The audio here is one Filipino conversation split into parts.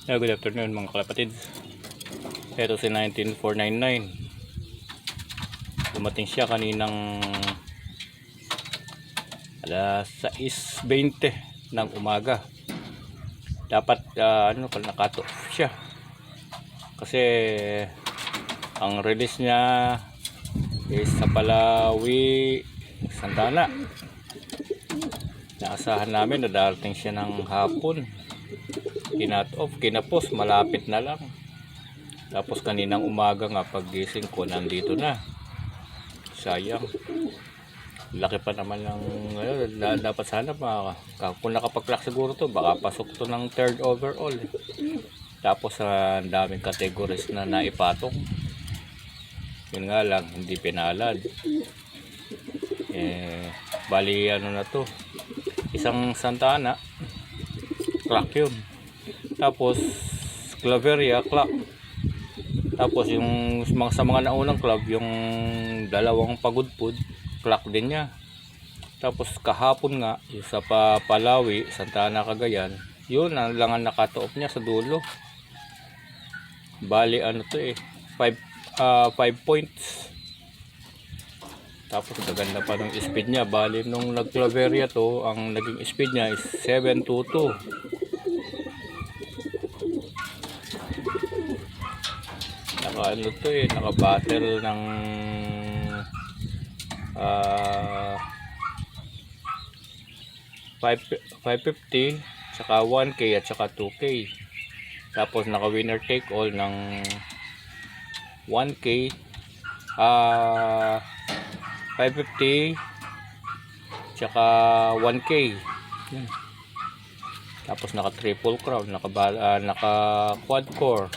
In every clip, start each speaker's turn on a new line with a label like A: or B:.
A: Good afternoon mga kalapatid. Ito si 19499. Dumating siya kaninang alas 6:20 ng umaga. Dapat nakato siya. Kasi ang release niya is sa Palawi, Santana. Naasahan namin na darating siya ng hapon. Kinat off, kinapos, malapit na lang. Tapos kaninang umaga nga paggising ko nandito na. Sayang. Laki pa naman ng dapat sana kung nakapag-clock siguro to, baka pasok to ng third overall. Tapos ang daming categories na naipatong. Yun nga lang, hindi pinalad. Bali na to. Isang Santana, clock yun. Tapos Claveria, clock. Tapos yung sa mga naunang club, yung dalawang pagudpud, clock din niya. Tapos kahapon nga, yung sa Palawi, Santana, Cagayan, yun ang lang ang nakata-off niya sa dulo. Bali 5 points. Tapos gaganda pa ng speed niya. Bali nung nag-Claveria to, ang naging speed niya is 722. Naka-battle ng 550 saka 1K at saka 2K. Tapos naka winner take all ng 1K, 550 saka 1K. Tapos naka triple crown, naka quad core.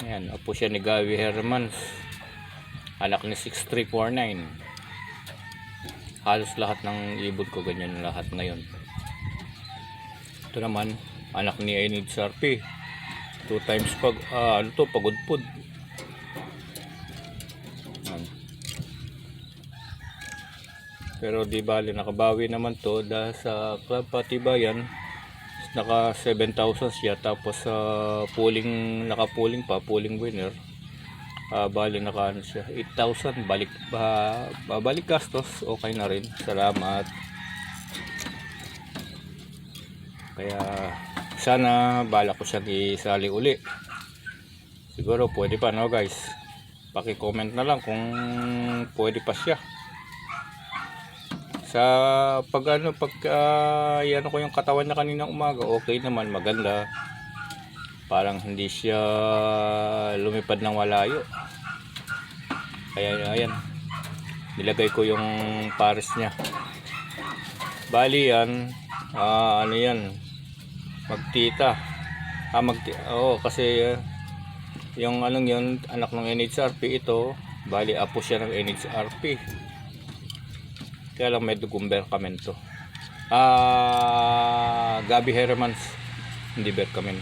A: Ayan, apo siya ni Gaby Hermans, anak ni 6349. Halos lahat ng ibon ko ganyan lahat ngayon. Ito naman anak ni Enid Sarpi, 2 times pagudpud. Pero di bali nakabawi naman to dahil sa Club Patibayan, naka 7,000 siya. Tapos naka-pooling pa, pooling winner, bali naka siya 8,000. Balik gastos, okay na rin. Salamat. Kaya sana bala ko siya isali uli. Siguro pwede pa, no guys? Paki-comment na lang kung pwede pa siya. Sa yan ko yung katawan niya kaninang umaga, okay naman, maganda. Parang hindi siya lumipad ng malayo. Kaya ayan, nilagay ko yung pares niya. Bali yan, yan, magtita. Kasi yung yun, anak ng NHRP ito, bali apo siya ng NHRP. Kaya lang may dugumber kamen to. Gaby Hermans, hindi ber kamen.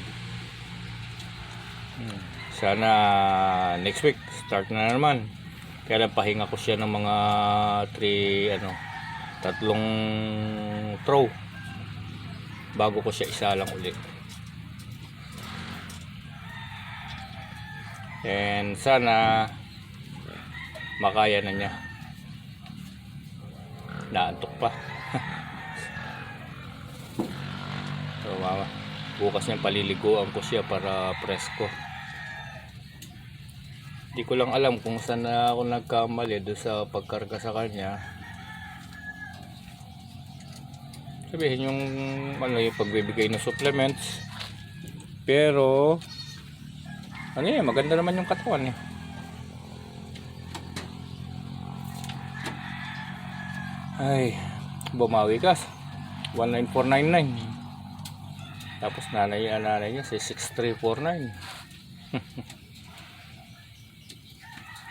A: Sana next week start na naman. Kaya lang pahinga ko siya ng mga 3 throw bago ko siya isalang ulit. And sana makaya na niya. Naantok pa. So bukas niyang paliliguan ko siya para presko. Di ko lang alam kung saan ako nagkamali doon sa pagkarga sa kanya. Sabihin yung yung pagbibigay ng supplements. Pero maganda naman yung katawan niya. Ay, bumawi ka. 19499. Tapos nanay niya si 6349.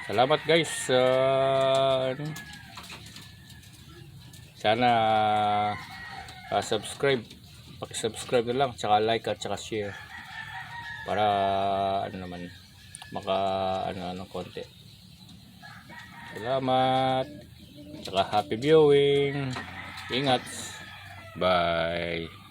A: Salamat guys. Sana subscribe. Paki-subscribe na lang, tsaka like at tsaka share. Para ng konti. Salamat. Tsaka happy viewing. Ingat. Bye.